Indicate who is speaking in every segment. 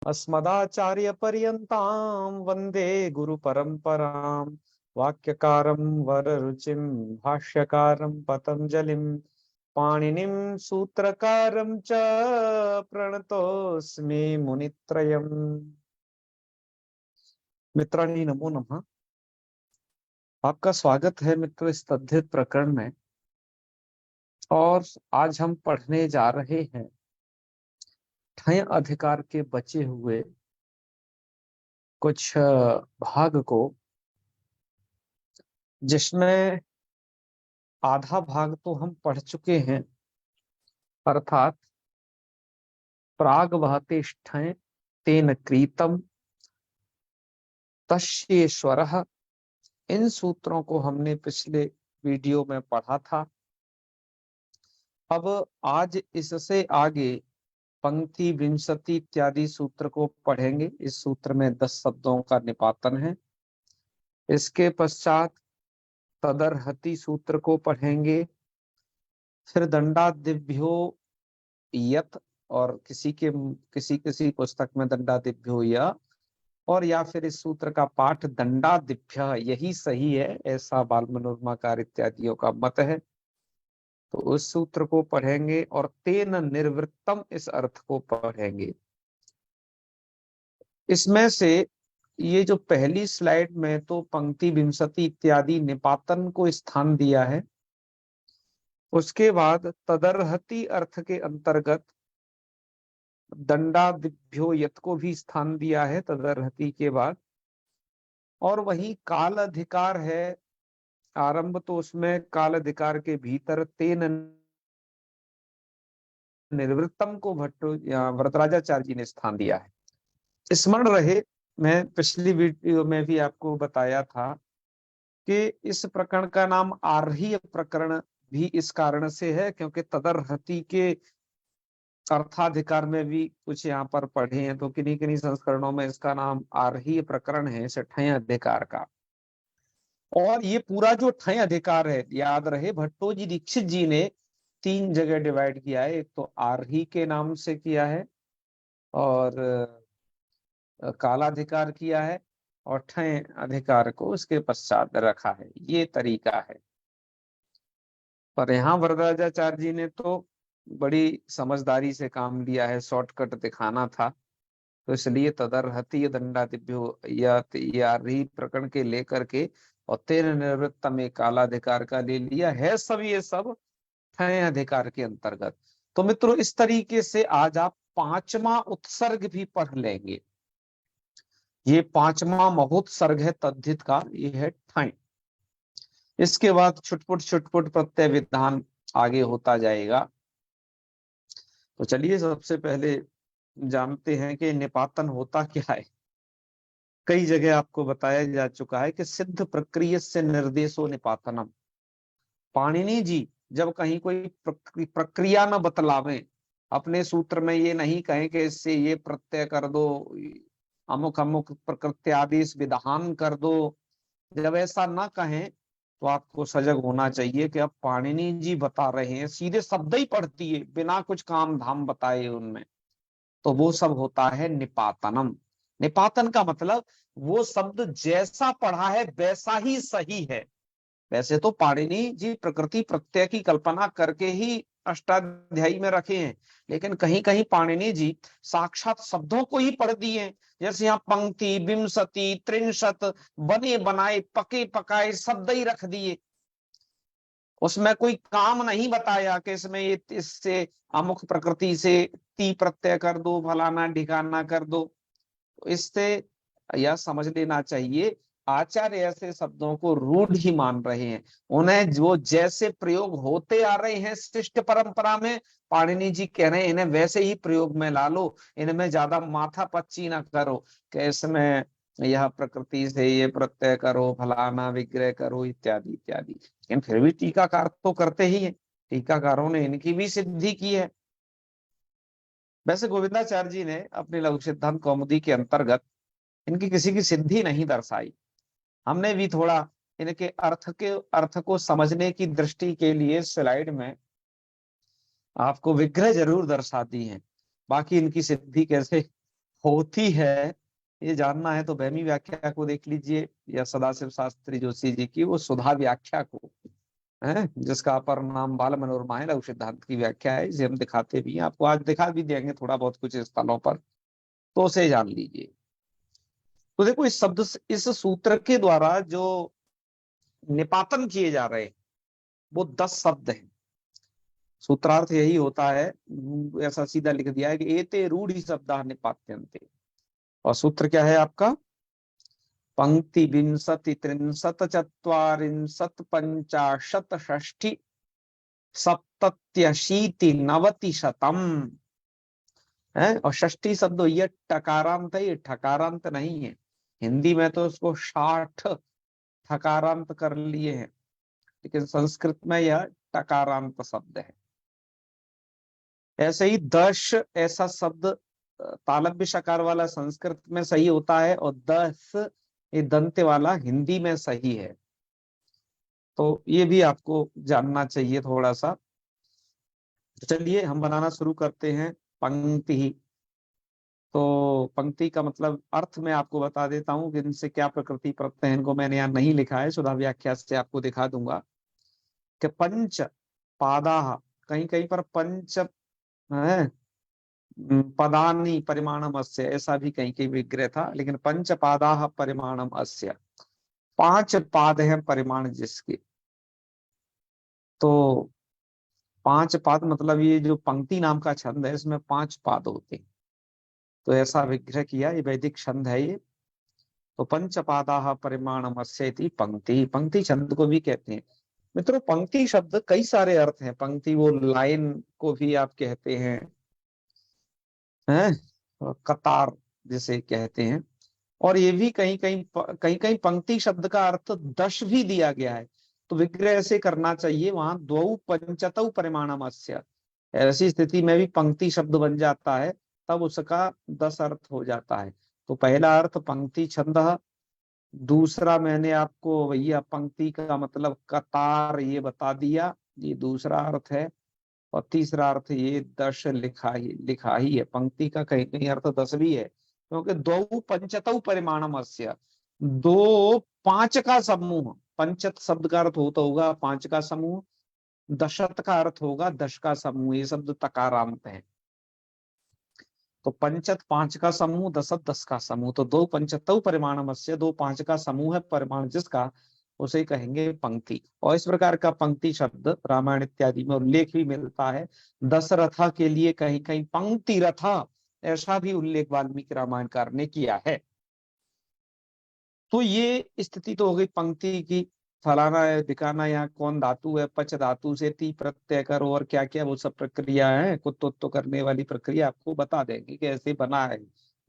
Speaker 1: अस्मदाचार्य पर्यन्तां वन्दे गुरु परम्पराम्। वाक्यकारं वररुचिं भाष्यकारं पतञ्जलिं पाणिनिं सूत्रकारं च प्रणतोऽस्मि मुनित्रयम्। मित्राणि नमो नमः। आपका स्वागत है मित्र इस अद्भुत प्रकरण में। और आज हम पढ़ने जा रहे हैं ठय अधिकार के बचे हुए कुछ भाग को, जिसमें आधा भाग तो हम पढ़ चुके हैं, अर्थात प्राग वहतेष्ठय तेन क्रीतम तस्येश्वरः। इन सूत्रों को हमने पिछले वीडियो में पढ़ा था। अब आज इससे आगे पंक्ति विंशति इत्यादि सूत्र को पढ़ेंगे। इस सूत्र में 10 शब्दों का निपातन है। इसके पश्चात तदर्हति सूत्र को पढ़ेंगे। फिर दंडादिभ्यो यत, और किसी किसी पुस्तक में दंडादिभ्यो य, और या फिर इस सूत्र का पाठ दंडादिभ्य यही सही है, ऐसा बाल मनोरमाकार इत्यादियों का मत है। तो उस सूत्र को पढ़ेंगे और तेन निर्वृत्तम इस अर्थ को पढ़ेंगे। इसमें से ये जो पहली स्लाइड में तो पंक्ति विंशति इत्यादि निपातन को स्थान दिया है, उसके बाद तदर्हति अर्थ के अंतर्गत दंडादिभ्यो यत को भी स्थान दिया है तदर्हति के बाद। और वही काल अधिकार है आरंभ, तो उसमें काल अधिकार के भीतर तेन निर्वृत्तम को भट्टो या वरदराजाचार्य जी ने स्थान दिया है। स्मरण रहे, मैं पिछली वीडियो में भी आपको बताया था कि इस प्रकरण का नाम आर्हीय प्रकरण भी इस कारण से है क्योंकि तदर्हति के अर्थाधिकार में भी कुछ यहाँ पर पढ़े हैं, तो किन्हीं किन्हीं संस्करणों में इसका नाम आर्हीय प्रकरण है, ठय अधिकार का। और ये पूरा जो ठय अधिकार है, याद रहे भट्टो जी दीक्षित जी ने 3 जगह डिवाइड किया है। एक तो आर्ही के नाम से किया है, और कालाधिकार किया है, और ठय अधिकार को उसके पश्चात रखा है। ये तरीका है। पर यहाँ वरदराजाचार्य जी ने तो बड़ी समझदारी से काम लिया है, शॉर्टकट दिखाना था, तो इसलिए तदर्हति दंडादिभ्यो या री प्रकरण के लेकर के और तेन निवृत्त में कालाधिकार का ले लिया है। सब ये सब ठय अधिकार के अंतर्गत। तो मित्रों, इस तरीके से आज आप 5वां उत्सर्ग भी पढ़ लेंगे। ये 5वां महोत्सर्ग है तद्धित का, ये है ठय। इसके बाद छुटपुट छुटपुट प्रत्यय विधान आगे होता जाएगा। तो चलिए सबसे पहले जानते हैं कि निपातन होता क्या है। कई जगह आपको बताया जा चुका है कि सिद्ध प्रक्रिया से निर्देशो निपातनम। पाणिनि जी जब कहीं कोई प्रक्रिया न बतलावे, अपने सूत्र में ये नहीं कहें कि इससे ये प्रत्यय कर दो, अमुक अमुक प्रकृत्यादेश विधान कर दो, जब ऐसा ना कहें तो आपको सजग होना चाहिए कि अब पाणिनि जी बता रहे हैं, सीधे शब्द ही पढ़ दिए बिना कुछ काम धाम बताए उनमें, तो वो सब होता है निपातनम। निपातन का मतलब वो शब्द जैसा पढ़ा है वैसा ही सही है। वैसे तो पाणिनि जी प्रकृति प्रत्यय की कल्पना करके ही अष्टाध्यायी में रखे हैं, लेकिन कहीं कहीं पाणिनि जी साक्षात शब्दों को ही पढ़ दिए हैं। जैसे यहाँ पंक्ति विंशति त्रिंशत बने बनाए पके पकाए शब्द ही रख दिए, उसमें कोई काम नहीं बताया कि इसमें ये इससे अमुख प्रकृति से ती प्रत्यय कर दो, फलाना ढिकाना कर दो। इससे यह समझ लेना चाहिए आचार्य ऐसे शब्दों को रूढ़ ही मान रहे हैं। उन्हें जो जैसे प्रयोग होते आ रहे हैं शिष्ट परंपरा में, पाणिनि जी कह रहे हैं इन्हें वैसे ही प्रयोग में ला लो, इनमें ज्यादा माथा पच्ची ना करो कि इसमें यह प्रकृति से ये प्रत्यय करो, फलाना विग्रह करो, इत्यादि इत्यादि। लेकिन फिर भी टीकाकार तो करते ही है, टीकाकारों ने इनकी भी सिद्धि की है। वैसे गोविंदाचार्य जी ने अपने लघु सिद्धांत कौमुदी के अंतर्गत इनकी किसी की सिद्धि नहीं दर्शाई। हमने भी थोड़ा इनके अर्थ को समझने की दृष्टि के लिए स्लाइड में आपको विग्रह जरूर दर्शा दी है, बाकी इनकी सिद्धि कैसे होती है, ये जानना है तो बहमी व्याख्या को देख लीजिए, या सदाशिव शास्त्री जोशी जी की वो सुधा व्याख्या को, है जिसका अपर नाम बाल मनोरमा है, लघु सिद्धांत की व्याख्या है, इसे हम दिखाते भी हैं, आपको आज दिखा भी देंगे थोड़ा बहुत कुछ स्थलों पर, तो उसे जान लीजिए। तो देखो इस शब्द इस सूत्र के द्वारा जो निपातन किए जा रहे हैं वो 10 शब्द हैं। सूत्रार्थ यही होता है, ऐसा सीधा लिख दिया है कि एते रूढ़ि शब्दा निपात्यन्ते। और सूत्र क्या है आपका? पंक्ति विंशति त्रिंशत चत्वारिंशत पंचाशत षष्ठी सप्तत्यशीति नवति शतम है। और षष्ठी शब्द ये टकारांत है, ये ठकारांत नहीं है। हिंदी में तो उसको 60 ठकारांत कर लिए हैं, लेकिन संस्कृत में यह टकारांत शब्द है। ऐसे ही दश ऐसा शब्द तालव्य शकार वाला संस्कृत में सही होता है, और दस ये दंत वाला हिंदी में सही है। तो ये भी आपको जानना चाहिए थोड़ा सा। तो चलिए हम बनाना शुरू करते हैं। पंक्ति, तो पंक्ति का मतलब अर्थ मैं आपको बता देता हूँ कि इनसे क्या प्रकृति प्रत्यय, इनको मैंने यहाँ नहीं लिखा है, सुधा व्याख्या से आपको दिखा दूंगा कि पंच पादा, कहीं कहीं पर पंच है, पदानी परिमाणम अस्य, ऐसा भी कहीं कहीं विग्रह था, लेकिन पंच पादा परिमाणम अस्य, 5 पाद है परिमाण जिसके। तो 5 पाद मतलब ये जो पंक्ति नाम का छंद है इसमें 5 पाद होते हैं, तो ऐसा विग्रह किया, ये वैदिक छंद है ये। तो पंचपादा परिमाणमस्येति पंक्ति, पंक्ति छंद को भी कहते हैं। मित्रों पंक्ति शब्द कई सारे अर्थ हैं। पंक्ति वो लाइन को भी आप कहते हैं, कतार जिसे कहते हैं। और ये भी कहीं कहीं पंक्ति शब्द का अर्थ दश भी दिया गया है। तो विग्रह ऐसे करना चाहिए वहां, द्वौ पंचतौ परिमाणमस्य, ऐसी स्थिति में भी पंक्ति शब्द बन जाता है, तब उसका 10 अर्थ हो जाता है। तो पहला अर्थ पंक्ति छंद, दूसरा मैंने आपको भैया पंक्ति का मतलब कतार ये बता दिया, ये दूसरा अर्थ है। और तीसरा अर्थ ये दश लिखा ही है, पंक्ति का कहीं कहीं अर्थ 10 भी है, क्योंकि दो पंचतौ परिमाणमस्य, दो 5 का समूह, पंचत शब्द का अर्थ होता होगा 5 का समूह, दशत का अर्थ होगा 10 का समूह, ये शब्द तकारांत है। तो पंचत 5 का समूह, दशत 10 का समूह, तो दो पंचतौ परिमाणमस्य, दो 5 का समूह है परिमाण जिसका, उसे कहेंगे पंक्ति। और इस प्रकार का पंक्ति शब्द रामायण इत्यादि में उल्लेख भी मिलता है। दशरथा के लिए कहीं कहीं पंक्ति रथा, ऐसा भी उल्लेख वाल्मीकि रामायणकार ने किया है। तो ये स्थिति तो हो गई पंक्ति की। फलाना है दिखाना, यहाँ कौन धातु है, पच धातु से ती प्रत्यय करो, और क्या क्या वो सब प्रक्रिया है, कुत्तो करने वाली प्रक्रिया आपको बता देंगे कि ऐसे बना है,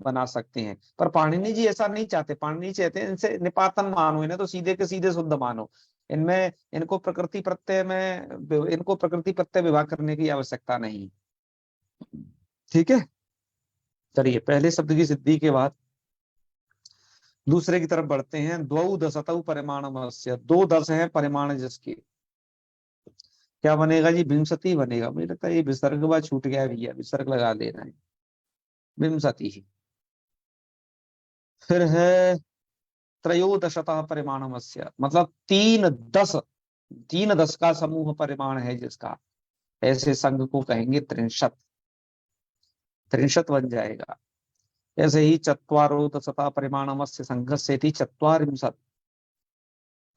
Speaker 1: बना सकते हैं। पर पाणिनि जी ऐसा नहीं चाहते। पाणिनि चाहते हैं इनसे निपातन मानो, इन्हें तो सीधे के सीधे शुद्ध मानो, इनमें इनको प्रकृति प्रत्यय में, इनको प्रकृति प्रत्यय विभाग करने की आवश्यकता नहीं। ठीक है, चलिए पहले शब्द की सिद्धि के बाद दूसरे की तरफ बढ़ते हैं। द्वौ दशतौ परिमाणमस्य, दो 10 है परिमाण जिसके, क्या बनेगा जी? विंशति बनेगा। मुझे लगता है ये विसर्ग व छूट गया भैया, विसर्ग लगा देना है, विंशति ही। फिर है त्रयोदशतः परिमाणमस्य, मतलब 3 10, 3 10 का समूह परिमाण है जिसका, ऐसे संघ को कहेंगे त्रिंशत, त्रिंशत बन जाएगा। ऐसे ही चत्वारो दशतः परिमाणमस्य संघस्य थी चत्वारिंशत,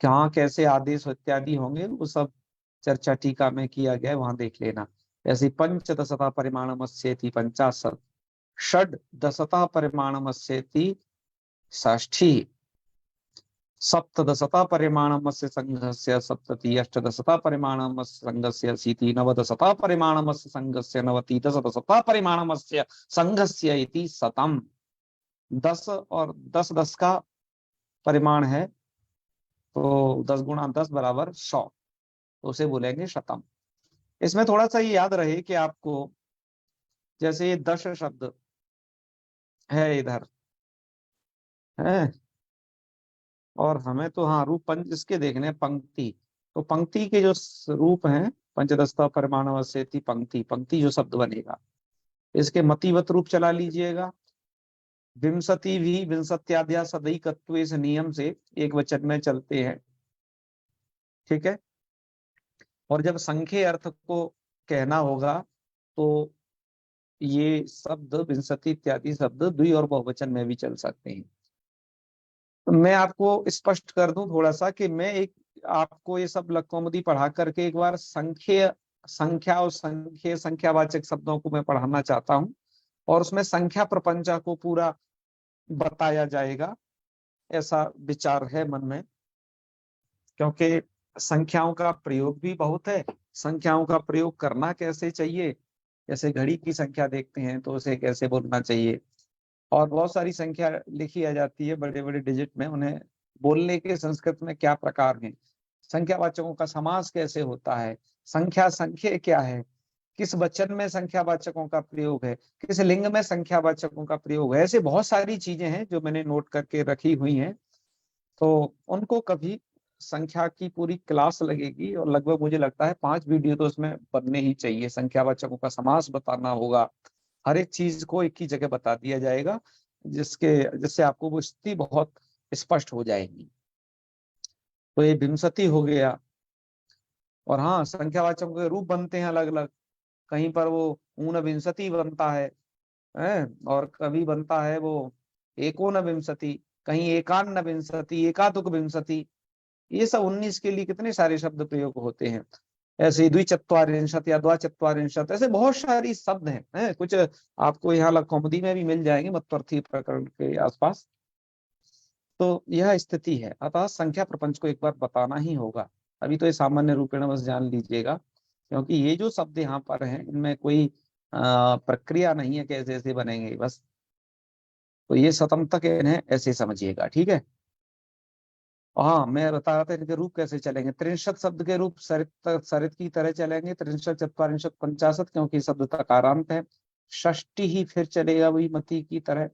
Speaker 1: कहाँ कैसे आदेश इत्यादि होंगे वो सब चर्चा टीका में किया गया है, वहां देख लेना। ऐसे पंचदशता परिमाणमस्येति 50, षड दशता परिमाणमस्येति 60, सप्तदशता परिमाणमस्य संघस्य 70, अष्टदशता परिमाणमस्य संघस्य 80, नवदशता परिमाणमस्य संघस्य 90, दशदशता परिमाणमस्य संघस्य इति 100। 10 और 10 का परिमाण है, तो 10 गुणा 10 बराबर 100, तो उसे बोलेंगे शतम। इसमें थोड़ा सा ये याद रहे कि आपको, जैसे ये दश शब्द है इधर है, और हमें तो हाँ रूप पंच इसके देखने हैं, पंक्ति। तो पंक्ति के जो रूप हैं, पंचदस्ता परिमाणवस्येति पंक्ति, पंक्ति जो शब्द बनेगा इसके मतिवत रूप चला लीजिएगा। विंशति भी विंशत्याद्या सदैकत्व इस नियम से एक वचन में चलते हैं। ठीक है। और जब संख्य अर्थ को कहना होगा तो ये शब्द विंशति इत्यादि शब्द द्वि और बहुवचन में भी चल सकते हैं। तो मैं आपको स्पष्ट कर दूं थोड़ा सा कि मैं एक आपको ये सब लघुकौमुदी पढ़ा करके एक बार संख्या और संख्यावाचक शब्दों को मैं पढ़ाना चाहता हूँ, और उसमें संख्या प्रपंचा को पूरा बताया जाएगा, ऐसा विचार है मन में। क्योंकि संख्याओं का प्रयोग भी बहुत है, संख्याओं का प्रयोग करना कैसे चाहिए, जैसे घड़ी की संख्या देखते हैं तो उसे कैसे बोलना चाहिए, और बहुत सारी संख्या लिखी आ जाती है बड़े बड़े डिजिट में, उन्हें बोलने के संस्कृत में क्या प्रकार हैं, संख्यावाचकों का समास कैसे होता है, संख्या क्या है, किस वचन में संख्यावाचकों का प्रयोग है, किस लिंग में संख्यावाचकों का प्रयोग है, ऐसे बहुत सारी चीजें हैं जो मैंने नोट करके रखी हुई हैं। तो उनको कभी संख्या की पूरी क्लास लगेगी, और लगभग मुझे लगता है 5 वीडियो तो उसमें बनने ही चाहिए। संख्यावाचकों का समास बताना होगा, हर एक चीज को एक ही जगह बता दिया जाएगा, जिससे आपको वो स्थिति बहुत स्पष्ट हो जाएगी। तो ये विंशति हो गया। और हाँ, संख्यावाचकों के रूप बनते हैं अलग अलग, कहीं पर वो ऊनविंशति बनता है, और कभी बनता है वो एकोनविंशति, कहीं एकान्नविंशति, एकादुक विंशति। ये सब 19 के लिए कितने सारे शब्द प्रयोग होते हैं। ऐसे द्विचत्वारिंशत या द्वाचत्वारिंशत, ऐसे बहुत सारी शब्द हैं, कुछ आपको यहाँ कौमुदी में भी मिल जाएंगे मत्वर्थी प्रकरण के आसपास। तो यह स्थिति है, अतः संख्या प्रपंच को एक बार बताना ही होगा। अभी तो ये सामान्य रूपेण बस जान लीजिएगा, क्योंकि ये जो शब्द यहाँ पर हैं इनमें कोई प्रक्रिया नहीं है कैसे ऐसे बनेंगे बस। तो ये सतम तक इन्हें ऐसे समझिएगा, ठीक है। हाँ, मैं बता रहा था इनके रूप कैसे चलेंगे। त्रिंशत शब्द के रूप सरित सरित की तरह चलेंगे, त्रिंशत चत्वारिंशत पंचाशत, क्योंकि शब्द तकारांत है। षष्टि ही फिर चलेगा वही मति की तरह,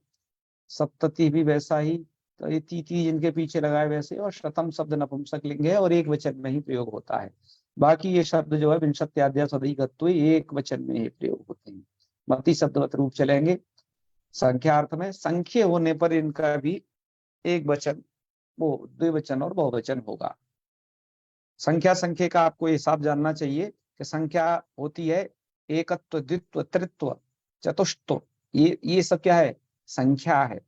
Speaker 1: सप्तति भी वैसा ही, तो ये तीती जिनके पीछे लगाए वैसे, और शतम शब्द नपुंसक लिंग है और एक वचन में ही प्रयोग होता है। बाकी ये शब्द जो है विंशत्याद्या सदैकत्व एक वचन में ही प्रयोग होते हैं। मति शब्दवत रूप चलेंगे। संख्या अर्थ में संख्य होने पर इनका भी एक वचन, वो द्विवचन और बहुवचन होगा। संख्या का आपको हिसाब जानना चाहिए कि संख्या होती है एकत्व, द्वित्व, त्रित्व, चतुष्टव, ये सब क्या है, संख्या है।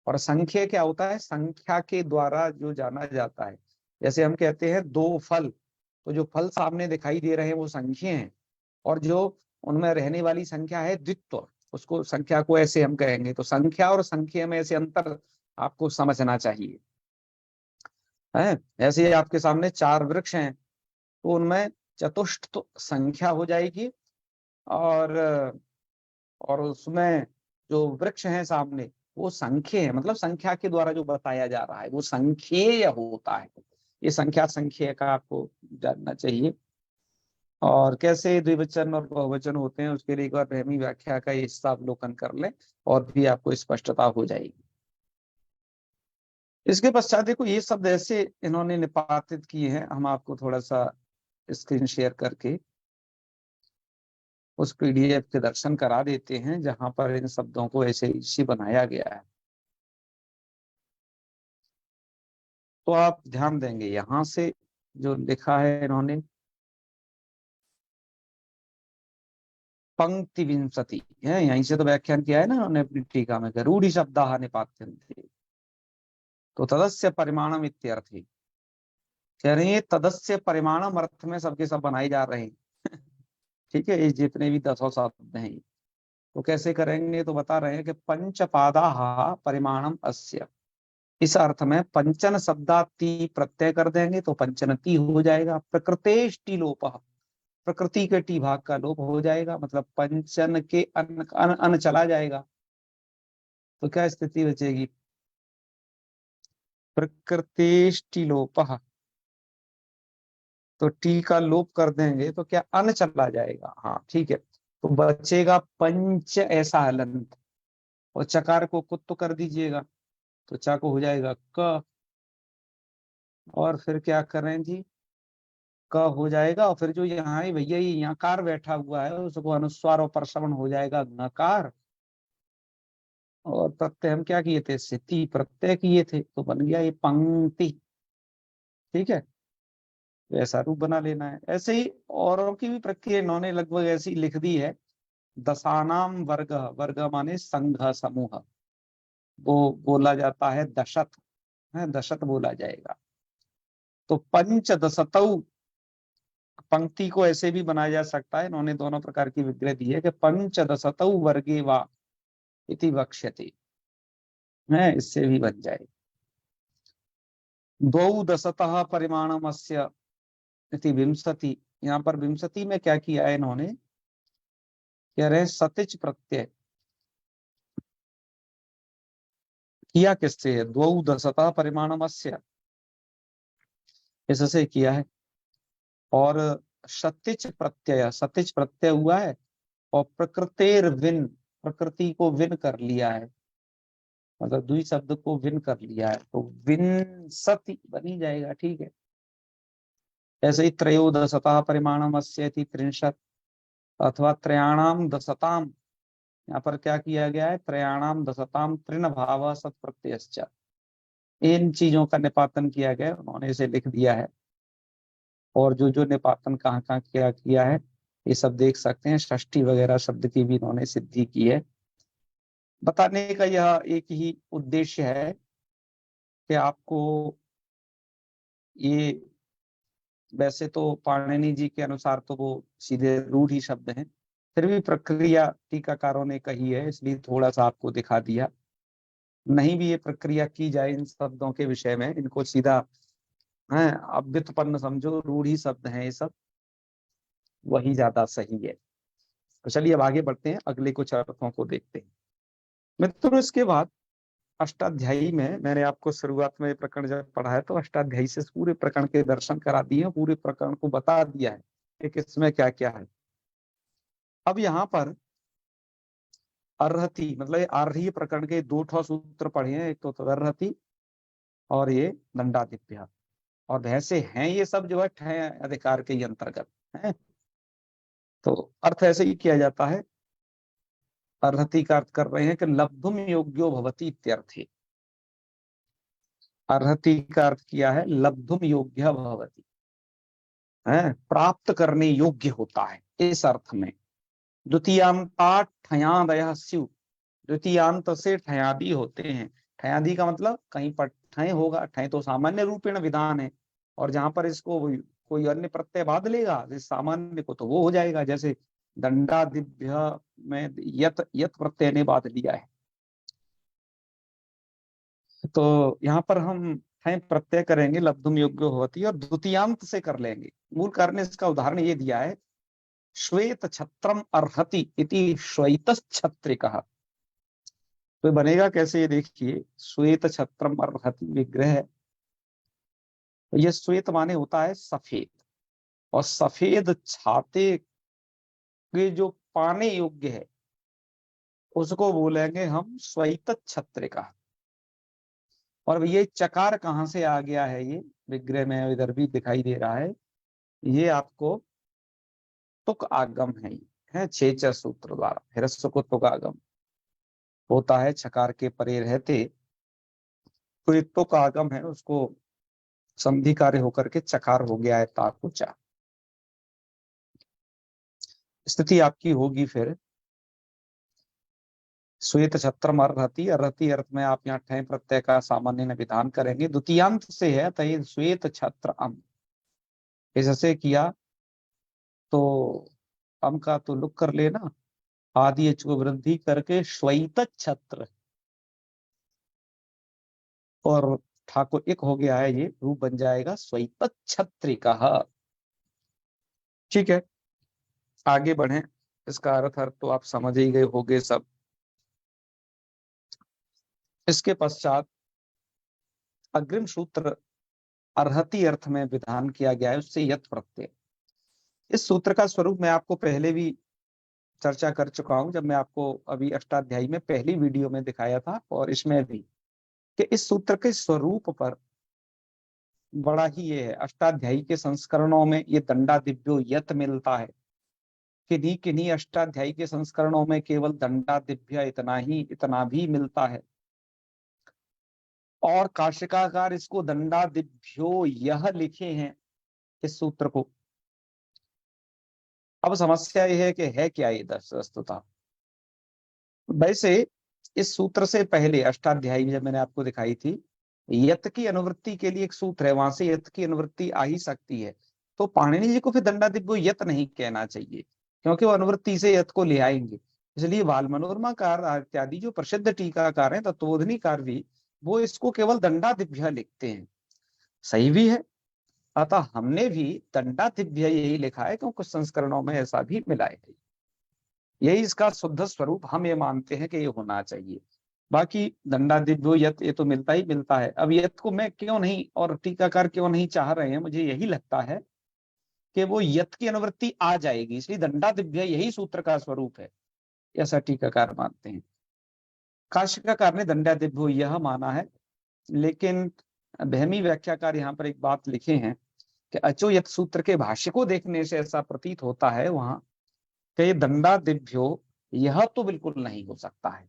Speaker 1: और संख्या क्या होता है, संख्या के द्वारा जो जाना जाता है। जैसे हम कहते हैं दो फल, तो जो फल सामने दिखाई दे रहे हैं वो संख्या हैं, और जो उनमें रहने वाली संख्या है द्वित्व, उसको संख्या को ऐसे हम कहेंगे। तो संख्या और संख्या में ऐसे अंतर आपको समझना चाहिए है। ऐसे ही आपके सामने 4 वृक्ष हैं, तो उनमें चतुष्ट तो संख्या हो जाएगी, और उसमें जो वृक्ष है सामने वो संख्य है, मतलब संख्या के द्वारा जो बताया जा रहा है वो संख्येय होता है। ये संख्या का आपको जानना चाहिए। और कैसे द्विवचन और बहुवचन होते हैं उसके लिए एक बार ब्रह्मी व्याख्या का हिस्सा अवलोकन कर लें, और भी आपको स्पष्टता हो जाएगी। इसके पश्चात देखो ये शब्द ऐसे इन्होंने निपातित किए हैं, हम आपको थोड़ा सा स्क्रीन शेयर करके उस पीडीएफ के दर्शन करा देते हैं जहां पर इन शब्दों को ऐसे इसी बनाया गया है। तो आप ध्यान देंगे यहां से जो लिखा है इन्होंने, पंक्ति विंशति है, यहीं से तो व्याख्यान किया है ना उन्होंने अपनी टीका में, रूढ़ी शब्दाः निपात्यन्ते, तो तदस्य परिमाणम इत्यर्थे। कह रहे हैं तदस्य परिमाणम अर्थ में सबके सब बनाए जा रहे हैं। ठीक है, ये जितने भी 10 शब्द हैं, तो कैसे करेंगे, तो बता रहे हैं कि पंचपादा परिमाणम अस्य, इस अर्थ में पंचन शब्दाती प्रत्यय कर देंगे तो पंचनती हो जाएगा। प्रकृतेष्टि लोप, प्रकृति के टी भाग का लोप हो जाएगा, मतलब पंचन के अन चला जाएगा। तो क्या स्थिति बचेगी, प्रकृतेष्टि लोप, तो टी का लोप कर देंगे तो क्या अन चला जाएगा। हाँ ठीक है, तो बचेगा पंच ऐसा हलंत, और चकार को कुत्त कर दीजिएगा तो चा को हो जाएगा क, और फिर क्या करें जी, क हो जाएगा, और फिर जो यहाँ भैया ये यहाँ कार बैठा हुआ है उसको अनुस्वार और प्रसवन हो जाएगा नकार, और प्रत्यय हम क्या किए थे, स्थिति प्रत्यय किए थे, तो बन गया ये पंक्ति। ठीक है, तो ऐसा रूप बना लेना है। ऐसे ही औरों की भी प्रक्रिया इन्होंने लगभग ऐसी लिख दी है। दशानाम वर्ग, वर्ग माने संघ समूह, वो बोला जाता है दशत, है दशत बोला जाएगा। तो पंच दशतौ, पंक्ति को ऐसे भी बनाया जा सकता है, इन्होंने दोनों प्रकार की विग्रह दी है कि पंच दशतौ वर्गे वा इति वक्ष्यते, है इससे भी बन जाए। द्वौ दशतः परिमाणमस्य इति विंशति, यहाँ पर विंशति में क्या किया है इन्होंने, कह रहे सतिच प्रत्यय किया किससे है, द्वौ दशतः परिमाणमस्य, इससे किया है। और सतिच प्रत्यय, सतिच प्रत्यय हुआ है, और प्रकृतेर विन, प्रकृति को विन कर लिया है, मतलब द्वि शब्द को विन कर लिया है, तो विंसति बनी जाएगा। ठीक है, ऐसे ही त्रयोदशतः परिमाणमस्य इति त्रिंशत्, अथवा त्रयाणाम दशताम, यहाँ पर क्या किया गया है, त्रयाणाम दशताम तृण भाव सत प्रत्ययश्च, इन चीजों का निपातन किया गया, उन्होंने इसे लिख दिया है। और जो जो निपातन कहाँ कहाँ किया किया है ये सब देख सकते हैं। षष्ठी वगैरह शब्द की भी इन्होंने सिद्धि की है। बताने का यह एक ही उद्देश्य है कि आपको ये, वैसे तो पाणिनि जी के अनुसार तो वो सीधे रूढ़ ही शब्द हैं, फिर भी प्रक्रिया टीकाकारों ने कही है, इसलिए थोड़ा सा आपको दिखा दिया। नहीं भी ये प्रक्रिया की जाए इन शब्दों के विषय में, इनको सीधा है अव्युत्पन्न समझो, रूढ़ी शब्द हैं ये सब, वही ज्यादा सही है। तो चलिए अब आगे बढ़ते हैं, अगले कुछ अर्थों को देखते हैं मित्रों। इसके बाद अष्टाध्यायी में मैंने आपको शुरुआत में प्रकरण जब पढ़ा है तो अष्टाध्यायी से पूरे प्रकरण के दर्शन करा दिए, पूरे प्रकरण को बता दिया है कि किसमें क्या क्या है। अब यहाँ पर अर्हति, मतलब आर्य प्रकरण के दो ठो सूत्र पढ़े हैं, एक तो तदर्हति और ये दंडादिभ्य, और वैसे हैं ये सब जो है अधिकार के ही अंतर्गत है। तो अर्थ ऐसे ही किया जाता है। अर्हति का अर्थ कर रहे हैं कि लब्धुम योग्यो भवति इत्यर्थे, अर्हति का अर्थ किया है लब्धुम योग्य भवति, है प्राप्त करने योग्य होता है इस अर्थ में। द्वितीयांता ठयादय स्यु, द्वितीयांत से ठयादी होते हैं। ठयादी का मतलब कहीं पर ठय होगा, ठय तो सामान्य रूपेण विधान है, और जहां पर इसको कोई अन्य प्रत्यय बांध लेगा इस सामान्य को तो वो हो जाएगा, जैसे दंडादिभ्य में यत यत प्रत्यय ने बांध लिया है। तो यहाँ पर हम ठय प्रत्यय करेंगे लब्धुम योग्य होती, और द्वितीयांत से कर लेंगे। मूल कारण इसका उदाहरण ये दिया है, श्वेत छत्रम अर्हति इति श्वेत छत्र कहा। तो बनेगा कैसे ये देखिए, श्वेत छत्रम अर्हति विग्रह है, तो ये श्वेत माने होता है सफेद, और सफेद छाते के जो पाने योग्य है उसको बोलेंगे हम श्वेत छत्र का। और ये चकार कहाँ से आ गया है, ये विग्रह में इधर भी दिखाई दे रहा है, ये आपको तुक आगम है छेच सूत्र द्वारा, हिरस्व को तुक आगम होता है, छकार के परे रहते, तो ये तुक आगम है, उसको संधि कार्य होकर के चकार हो गया है ताकुचा। स्थिति आपकी होगी फिर श्वेत छत्रम अर्हति, अर्हति अर्थ में आप यहाँ ठय प्रत्यय का सामान्य में विधान करेंगे, द्वितीयांत से है तय श्वेत छत्र अम, इससे किया तो अम का तो लुक कर लेना, आदि एच को वृद्धि करके श्वेत छत्र, और ठाकुर एक हो गया है, ये रूप बन जाएगा श्वेत छत्रिका। ठीक है, आगे बढ़े, इसका अर्थ तो आप समझ ही गए होंगे सब। इसके पश्चात अग्रिम सूत्र अर्हति अर्थ में विधान किया गया है, उससे यत प्रत्यय। इस सूत्र का स्वरूप मैं आपको पहले भी चर्चा कर चुका हूं, जब मैं आपको अभी अष्टाध्यायी में पहली वीडियो में दिखाया था, और इसमें भी, कि इस सूत्र के स्वरूप पर बड़ा ही ये है। अष्टाध्यायी के संस्करणों में ये दंडादिभ्यो यत मिलता है, किन्हीं किन्हीं अष्टाध्यायी के संस्करणों में केवल दंडादिभ्य इतना भी मिलता है, और काशिकाकार इसको दंडादिभ्यो यह लिखे हैं इस सूत्र को। अब समस्या यह है कि है क्या ये वस्तुतः। वैसे इस सूत्र से पहले अष्टाध्यायी जब मैंने आपको दिखाई थी, यत की अनुवृत्ति के लिए एक सूत्र है, वहां से यत की अनुवृत्ति आ ही सकती है। तो पाणिनि जी को फिर दंडादिभ्यो यत नहीं कहना चाहिए, क्योंकि वो अनुवृत्ति से यत को ले आएंगे। इसलिए बालमनोरमाकार इत्यादि जो प्रसिद्ध टीकाकार हैं, तत्वोधनीकार भी, वो इसको केवल दंडादिभ्य लिखते हैं। सही भी है। अतः हमने भी दंडादिभ्य यही लिखा है, क्योंकि कुछ संस्करणों में ऐसा भी मिला है। यही इसका शुद्ध स्वरूप हम ये मानते हैं कि ये होना चाहिए। बाकी दंडादिभ्यो यत ये तो मिलता ही मिलता है। अब यत को मैं क्यों नहीं, और टीकाकार क्यों नहीं चाह रहे हैं, मुझे यही लगता है कि वो यत की अनुवृत्ति आ जाएगी, इसलिए दंडादिभ्य यही सूत्र का स्वरूप है, ऐसा टीकाकार मानते हैं। काशिकाकार ने दंडादिभ्यो यह माना है, लेकिन बहमी व्याख्याकार यहाँ पर एक बात लिखे हैं कि अचो यत सूत्र के भाष्य को देखने से ऐसा प्रतीत होता है वहां कि ये दंडादिभ्यो यह तो बिल्कुल नहीं हो सकता है।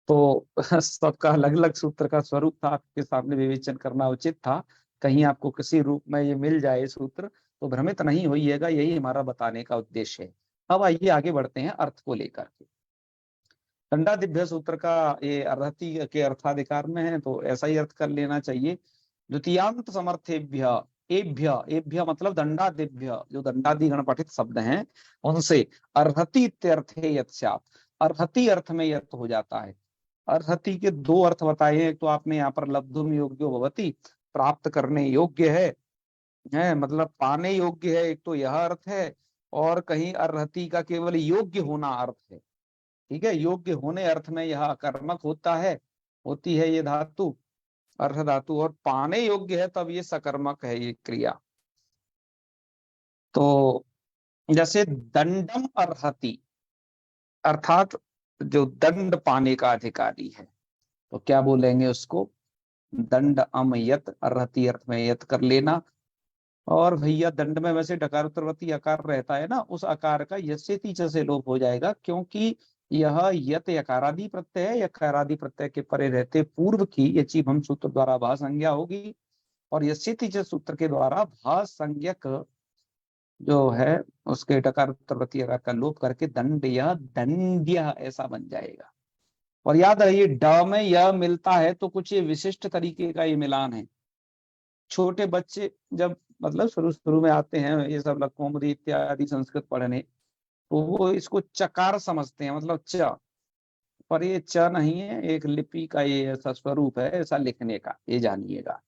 Speaker 1: तो सबका अलग अलग सूत्र का स्वरूप था, आपके सामने विवेचन करना उचित था। कहीं आपको किसी रूप में ये मिल जाए सूत्र तो भ्रमित नहीं होइएगा, यही हमारा बताने का उद्देश्य है। अब आइए आगे बढ़ते हैं अर्थ को लेकर के। दंडादिभ्य सूत्र का ये अर्हति के अर्थाधिकार में है, तो ऐसा ही अर्थ कर लेना चाहिए। द्वितीयांत समर्थेभ्य एभ्य, एभ्य मतलब दंडादिभ्य, जो दंडादि गण पठित शब्द हैं उनसे अर्हति इत्यर्थे यत् स्यात्, अर्हति अर्थ में यत् हो जाता है। अर्हति के दो अर्थ बताए हैं, एक तो आपने यहाँ पर लब्धुम योग्यो भवति, प्राप्त करने योग्य है मतलब पाने योग्य है, एक तो यह अर्थ है। और कहीं अर्हति का केवल योग्य होना अर्थ है। ठीक है, योग्य होने अर्थ में यह अकर्मक होता है, होती है ये धातु, अर्थ धातु, और पाने योग्य है तब ये सकर्मक है ये क्रिया। तो जैसे दंडम अर्हति, अर्थात जो दंड पाने का अधिकारी है, तो क्या बोलेंगे उसको, दंड अमयत, अर्हति अर्थ में यत कर लेना। और भैया दंड में वैसे डकार उत्तरवर्ती अकार रहता है ना, उस अकार का यस्य तीच से लोप हो जाएगा, क्योंकि यह यत यकारादि प्रत्यय है, यकारादि प्रत्यय के परे रहते पूर्व की यची भम सूत्र द्वारा भा संज्ञा होगी, और यस्य तीच सूत्र के द्वारा भा संज्ञक जो है उसके डकार उत्तरवर्ती अकार का लोप करके दंड या दंड्य ऐसा बन जाएगा। और याद रहिए ड में यह मिलता है तो कुछ ये विशिष्ट तरीके का ये मिलान है। छोटे बच्चे जब मतलब शुरू शुरू में आते हैं ये सब लघुमती इत्यादि संस्कृत पढ़ने, तो वो इसको चकार समझते हैं, मतलब च, पर ये च नहीं है, एक लिपि का ये ऐसा स्वरूप है ऐसा लिखने का, ये जानिएगा।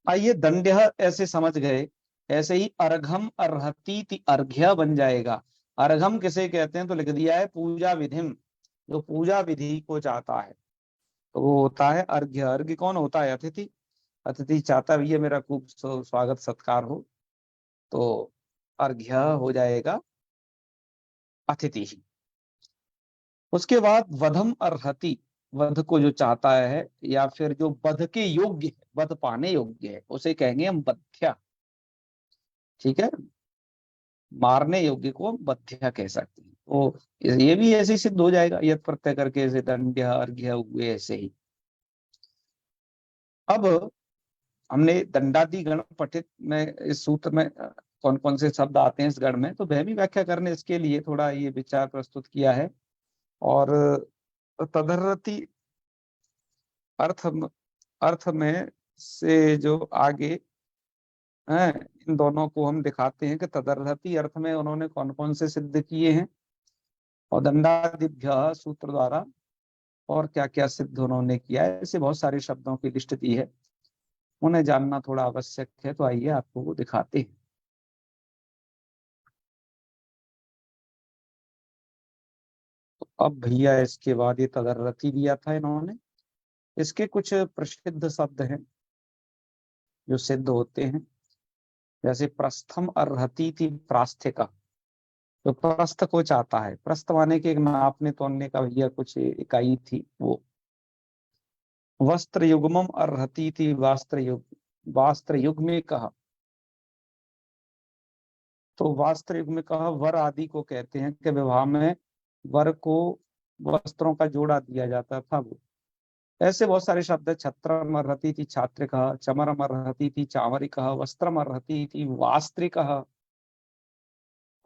Speaker 1: आइए दंड्य ऐसे समझ गए, ऐसे ही अर्घम अर्हति अर्घ्य बन जाएगा। अर्घम किसे कहते हैं, तो लिख दिया है पूजा विधिम, जो पूजा विधि को चाहता है तो वो होता है अर्घ्य। अर्घ्य कौन होता है, अतिथि। अतिथि चाहता है भैया मेरा खूब स्वागत सत्कार हो, तो अर्घ्य हो जाएगा अतिथि ही। उसके बाद वधम अर्हति, वध को जो चाहता है या फिर जो वध के योग्य है, वध पाने योग्य है, उसे कहेंगे हम बध्या। ठीक है, मारने योग्य को हम बध्या कह सकते हैं। तो ये भी ऐसे ही सिद्ध हो जाएगा, यद प्रत्यय करके, ऐसे दंड्य अर्घ्य हुए ऐसे ही। अब हमने दंडादि गण पठित में इस सूत्र में कौन कौन से शब्द आते हैं इस गण में, तो वहमी व्याख्या करने इसके लिए थोड़ा ये विचार प्रस्तुत किया है। और तदर्रति अर्थ अर्थ में से जो आगे हैं, इन दोनों को हम दिखाते हैं कि तदर्रति अर्थ में उन्होंने कौन कौन से सिद्ध किए हैं, और दंडादिभ्य सूत्र द्वारा और क्या क्या सिद्ध उन्होंने किया है। ऐसे बहुत सारे शब्दों की लिस्ट दी है, उन्हें जानना थोड़ा आवश्यक है, तो आइए आपको वो दिखाते हैं। तो अब भैया इसके बाद ये तदर्रति दिया था इन्होंने, इसके कुछ प्रसिद्ध शब्द हैं जो सिद्ध होते हैं। जैसे प्रस्थम अर्हति थी प्रास्थिका, तो प्रस्थ को चाहता है, प्रस्थ माने के एक नापने तोलने का भैया कुछ इकाई थी वो। वस्त्र युग्मम अर्हति थी वास्त्र युग, वास्त्र युग में कहा, तो वास्त्र युग में कहा वर आदि को कहते हैं कि विवाह में वर को वस्त्रों का जोड़ा दिया जाता था। वो ऐसे बहुत सारे शब्द है। छत्रम अर्हति थी छात्र कहा, चमरम अर्हति थी चावरी कहा, वस्त्रम अर्हति थी वास्त्री कहा,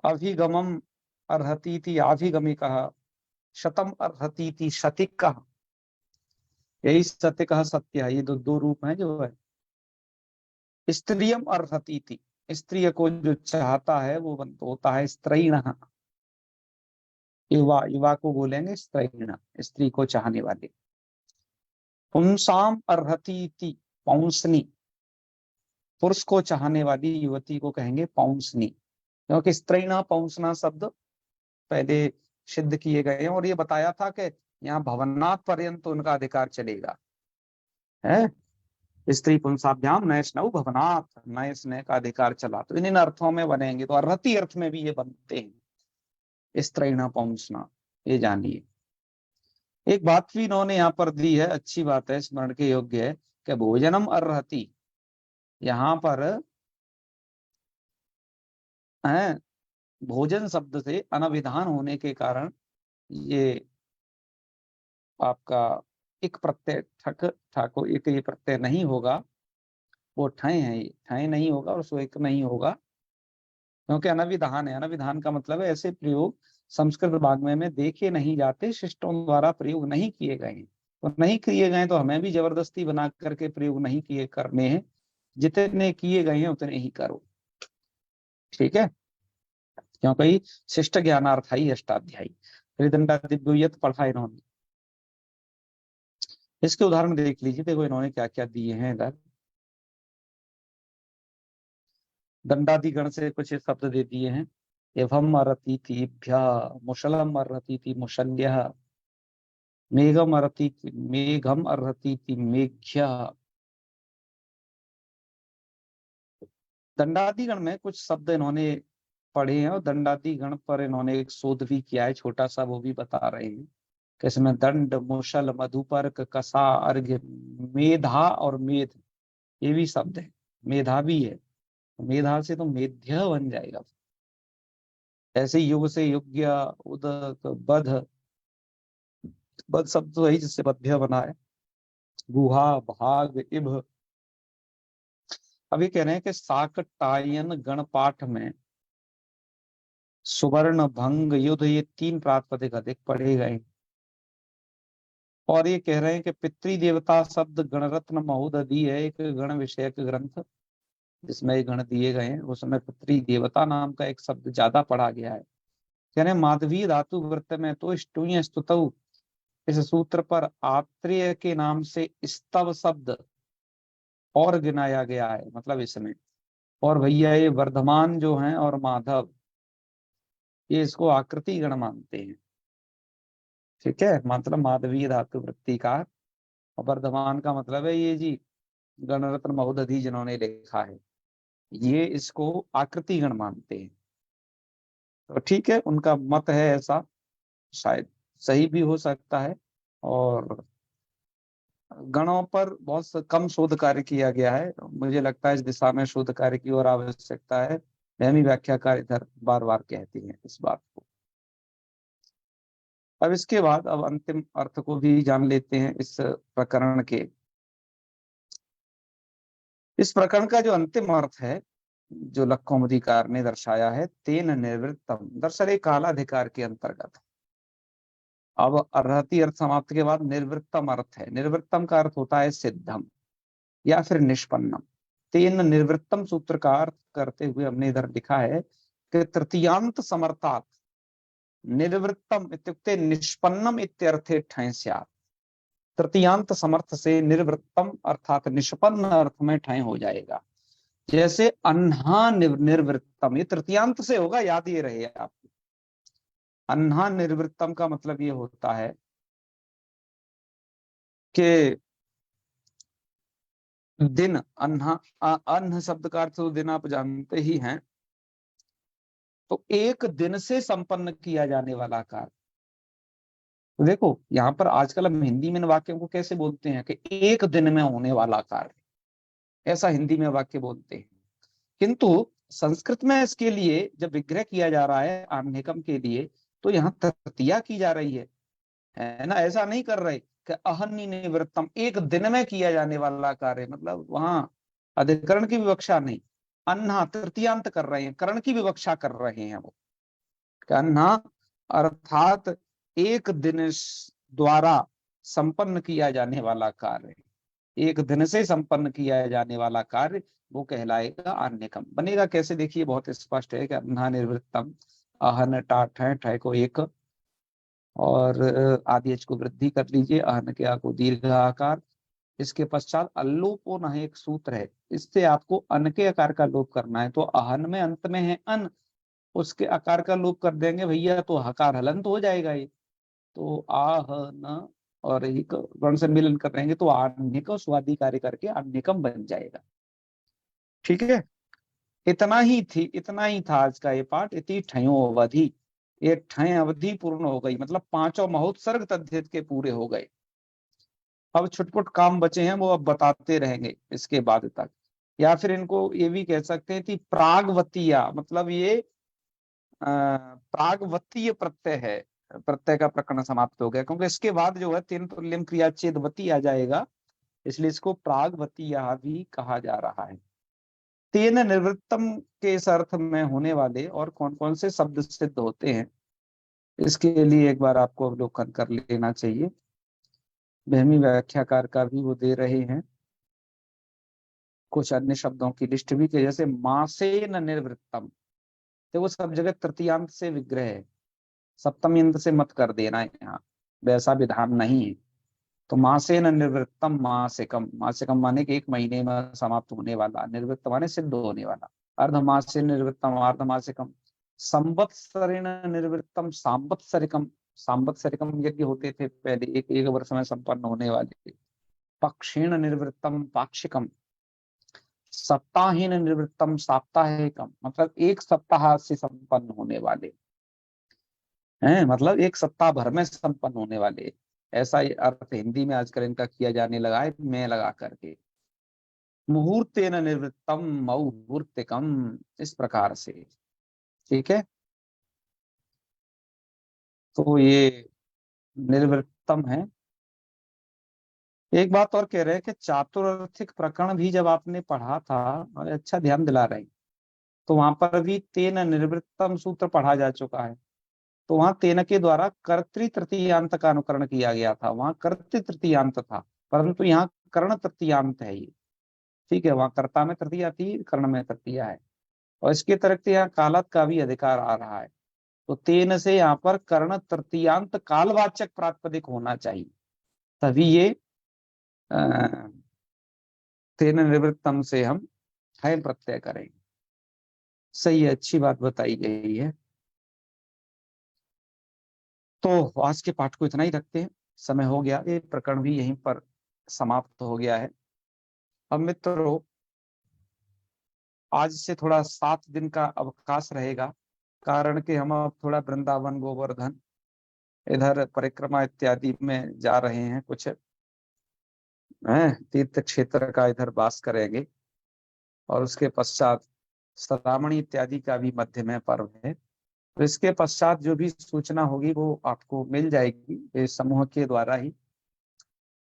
Speaker 1: अभिगमम अर्हति थी आभिगमी कहा, शतम अर्हति थी शतिक कहा। यही सत्य कहा सत्य है। ये दो दो रूप हैं जो है। स्त्रियम अर्हति थी, स्त्री को जो चाहता है वो होता है स्त्रैण। युवा, युवा को बोलेंगे स्त्रैण, स्त्री को चाहने वाले। पुंसाम अर्हति थी पौंसनी, पुरुष को चाहने वाली युवती को कहेंगे पौंसनी, क्योंकि स्त्रैणा पौंसना शब्द पहले सिद्ध किए गए हैं और ये बताया था कि यहाँ भवनाथ पर्यंत उनका अधिकार चलेगा है। स्त्री पुंसाभ्याम नए स्नऊ भवनाथ, नए स्नेह का अधिकार चला। तो इन अर्थों में बनेंगे। तो अर्हति अर्थ में भी ये बनते हैं, स्त्रैणा पौंसना, ये जानिए। एक बात भी इन्होंने यहाँ पर दी है, अच्छी बात है, स्मरण के योग्य है कि भोजनम अर्हति, यहाँ पर है भोजन शब्द से अनविधान होने के कारण ये आपका एक प्रत्यय ठक ठाको एक ये प्रत्यय नहीं होगा, वो ठय है, ये ठय नहीं होगा और सो एक नहीं होगा, क्योंकि अनविधान है। अनविधान का मतलब है ऐसे प्रयोग संस्कृत वाग्मय में देखे नहीं जाते, शिष्टों द्वारा प्रयोग नहीं किए गए हैं। तो नहीं किए गए तो हमें भी जबरदस्ती बना करके प्रयोग नहीं किए करने हैं। जितने किए गए हैं उतने ही करो, ठीक है। क्योंकि शिष्ट ज्ञानार्थ ही अष्टाध्यायी त्रिदंडा दिव्योयत पढ़ा इन्होंने। इसके उदाहरण देख लीजिए। देखो इन्होंने क्या क्या दिए हैं इधर। दंडादिगण से कुछ शब्द दे दिए हैं। एवं अरतीतिभ्य, मुशलम अर्हतीति मुशल्य, मेघम अर्हतीति मेघम अर्हतीति मेघ्य। दंडादिगण में कुछ शब्द इन्होंने पढ़े हैं और दंडादिगण पर इन्होंने एक शोध भी किया है छोटा सा, वो भी बता रहे हैं कि इसमें दंड, मुशल, मधुपर्क, कसा, अर्घ्य, मेधा और मेध, ये भी शब्द है। मेधा भी है, मेधा से तो मेध्य बन जाएगा। ऐसे युग से योग्य, उदक, बध, बध शब्द तो वही जिससे बध्य बना है। गुहा, भाग, इभ। अभी कह रहे हैं कि साकटायन गण पाठ में सुवर्ण, भंग, युद्ध, ये तीन प्रातिपदिक अधिक पढ़े गए। और ये कह रहे हैं कि पितृ देवता शब्द गणरत्न महोदधि है, एक गण विषयक ग्रंथ जिसमें ये गण दिए गए हैं, उसमें पितृ देवता नाम का एक शब्द ज्यादा पढ़ा गया है। कह रहे हैं माधवी धातु वृत्त में तो स्तुय स्तुतौ, इस सूत्र पर आत्रेय के नाम से स्तव शब्द और गिनाया गया है, मतलब इसमें। और भैया ये वर्धमान जो हैं और माधव, ये इसको आकृति गण मानते हैं, ठीक है। मतलब माधवीय धातु वृत्ति का, और वर्धमान का मतलब है ये जी गणरत्न महोदधि जिन्होंने लिखा है, ये इसको आकृति गण मानते हैं। तो ठीक है, उनका मत है ऐसा, शायद सही भी हो सकता है। और गणों पर बहुत कम शोध कार्य किया गया है। मुझे लगता है इस दिशा में शोध कार्य की और आवश्यकता है। वहमी व्याख्याकार इधर बार बार कहती हैं इस बात को। अब इसके बाद अब अंतिम अर्थ को भी जान लेते हैं इस प्रकरण के। इस प्रकरण का जो अंतिम अर्थ है, जो लक्कौमुदीकार ने दर्शाया है, तेन निवृत्तम, दरअसल एक कालाधिकार के अंतर्गत। अब अर्हति अर्थ समाप्त के बाद निर्वृत्तम अर्थ है। निर्वृत्तम का अर्थ होता है सिद्धम या फिर निष्पन्नम। तेन निर्वृत्तम सूत्र का अर्थ करते हुए हमने इधर लिखा है कि तृतीयांत समर्थात निर्वृत्तम इत्युक्ते निष्पन्नम इत्यर्थे ठय स्यात्। तृतीयांत समर्थ से निर्वृत्तम अर्थात निष्पन्न अर्थ में ठय हो जाएगा। जैसे अन्हा निर्वृत्तम, ये तृतीयांत से होगा, याद ये रहे आप। अन्हा निर्वृत्तम का मतलब ये होता है कि दिन, अन्हा, अन्न शब्द का अर्थ तो दिन आप जानते ही हैं। तो एक दिन से संपन्न किया जाने वाला कार्य। तो देखो यहाँ पर आजकल हम हिंदी में इन वाक्यों को कैसे बोलते हैं कि एक दिन में होने वाला कार्य, ऐसा हिंदी में वाक्य बोलते हैं। किंतु संस्कृत में इसके लिए जब विग्रह किया जा रहा है आह्निकम के लिए, तो यहाँ तृतीया की जा रही है ना। ऐसा नहीं कर रहे कि अहन्य निवृत्तम, एक दिन में किया जाने वाला कार्य, मतलब वहां अधिकरण की विवक्षा नहीं, अन्ना तृतीयांत कर रहे हैं, करण की विवक्षा कर रहे हैं वो। अन्ना अर्थात एक दिन द्वारा संपन्न किया जाने वाला कार्य, एक दिन से संपन्न किया जाने वाला कार्य वो कहलाएगा आन्यकम। बनेगा कैसे, देखिए बहुत स्पष्ट है कि अन्ना निर्वृत्तम, अहन टाठ है, ठय को एक और आदेश को वृद्धि कर लीजिए, अहन के आ को दीर्घ आकार, इसके पश्चात अल्लोपो न एक सूत्र है, इससे आपको अन के आकार का लोप करना है। तो अहन में अंत में है अन, उसके आकार का लोप कर देंगे भैया तो हकार हलंत हो जाएगा ये। तो आह न और एक वर्ण से मिलन कर देंगे तो आन्यक स्वादि कार्य करके आन्यकम बन जाएगा। ठीक है, इतना ही था आज का ये पाठ। इति ठयो अवधि, ये ठय अवधि पूर्ण हो गई, मतलब पांचों महोत्सर्ग तद्धित के पूरे हो गए। अब छुटपुट काम बचे हैं वो अब बताते रहेंगे इसके बाद तक। या फिर इनको ये भी कह सकते हैं कि प्रागवतीया, मतलब ये प्रागवतीय प्रत्यय है, प्रत्यय का प्रकरण समाप्त हो गया, क्योंकि इसके बाद जो है तीन तुल्यम क्रिया चेदवती आ जाएगा, इसलिए इसको प्रागवतीया भी कहा जा रहा है। तेन निवृत्तम के इस अर्थ में होने वाले और कौन कौन से शब्द सिद्ध होते हैं, इसके लिए एक बार आपको अवलोकन कर लेना चाहिए। बहमी व्याख्याकार का भी वो दे रहे हैं कुछ अन्य शब्दों की लिस्ट भी, कि जैसे मासेन निर्वृत्तम, तो वो सब जगह तृतीयांत से विग्रह है, सप्तमी अंत से मत कर देना है, यहाँ वैसा विधान नहीं है। तो मासेन निर्वृत्तम, मासिकम, मासिकम माने कि एक महीने में समाप्त होने वाला, निर्वृत्त माने सिद्ध होने वाला, अर्धमासेन निर्वृत्तम अर्धमासिकम, संवत्सरेण निर्वृत्तम सांवत्सरिकम, सांवत्सरिकम यज्ञ होते थे पहले, एक एक वर्ष में संपन्न होने वाले, पक्षेण निर्वृत्तम पाक्षिकम, सप्ताहीन निवृत्तम साप्ताहिकम, मतलब एक सप्ताह से संपन्न होने वाले हैं, मतलब एक सप्ताह भर में संपन्न होने वाले, ऐसा ये अर्थ हिंदी में आजकल इनका किया जाने लगा है, मैं लगा करके। मुहूर्तेन निवृत्तम मुहूर्तिकम, इस प्रकार से। ठीक है, तो ये निर्वृत्तम है। एक बात और कह रहे हैं कि चातुर्थिक प्रकरण भी जब आपने पढ़ा था, और अच्छा ध्यान दिला रहे हैं, तो वहां पर भी तेन निर्वृत्तम सूत्र पढ़ा जा चुका है। तो वहां तेन के द्वारा कर्तृ तृतीयांत का अनुकरण किया गया था, वहां कर्तृ तृतीयांत था, परंतु यहाँ कर्ण तृतीयांत है ये। ठीक है, वहां कर्ता में तृतीया थी, कर्ण में तृतीया है, और इसके अतिरिक्त यहाँ कालत का भी अधिकार आ रहा है। तो तेन से यहाँ पर कर्ण तृतीयांत कालवाचक प्रातिपदिक होना चाहिए, तभी ये अ, तेन निवृत्तम से हम है प्रत्यय करेंगे। सही है, अच्छी बात बताई गई है। तो आज के पाठ को इतना ही रखते हैं, समय हो गया, ये प्रकरण भी यहीं पर समाप्त हो गया है। अब मित्रों, आज से थोड़ा 7 दिन का अवकाश रहेगा, कारण कि हम अब थोड़ा वृंदावन गोवर्धन इधर परिक्रमा इत्यादि में जा रहे हैं, कुछ तीर्थ क्षेत्र का इधर वास करेंगे, और उसके पश्चात श्रावणी इत्यादि का भी मध्य में पर्व है। तो इसके पश्चात जो भी सूचना होगी वो आपको मिल जाएगी इस समूह के द्वारा ही,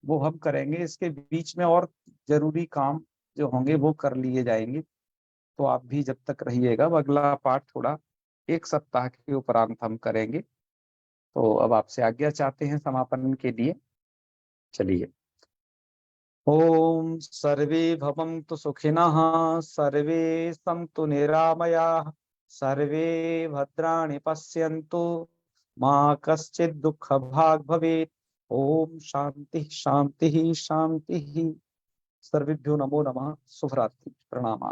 Speaker 1: वो हम करेंगे। इसके बीच में और जरूरी काम जो होंगे वो कर लिए जाएंगे, तो आप भी जब तक रहिएगा। अब अगला पाठ थोड़ा 1 सप्ताह के उपरांत हम करेंगे। तो अब आपसे आज्ञा चाहते हैं समापन के लिए, चलिए। ओम सर्वे भवन्तु सुखिनः, सर्वे सन्तु निरामयाः, सर्वे भद्राणि पश्यन्तु, मा कश्चित् दुःखभाग् भवेत्। ओम शांति शांति शांति। सर्वेभ्यो नमो नमः। शुभरात्रि, प्रणाम।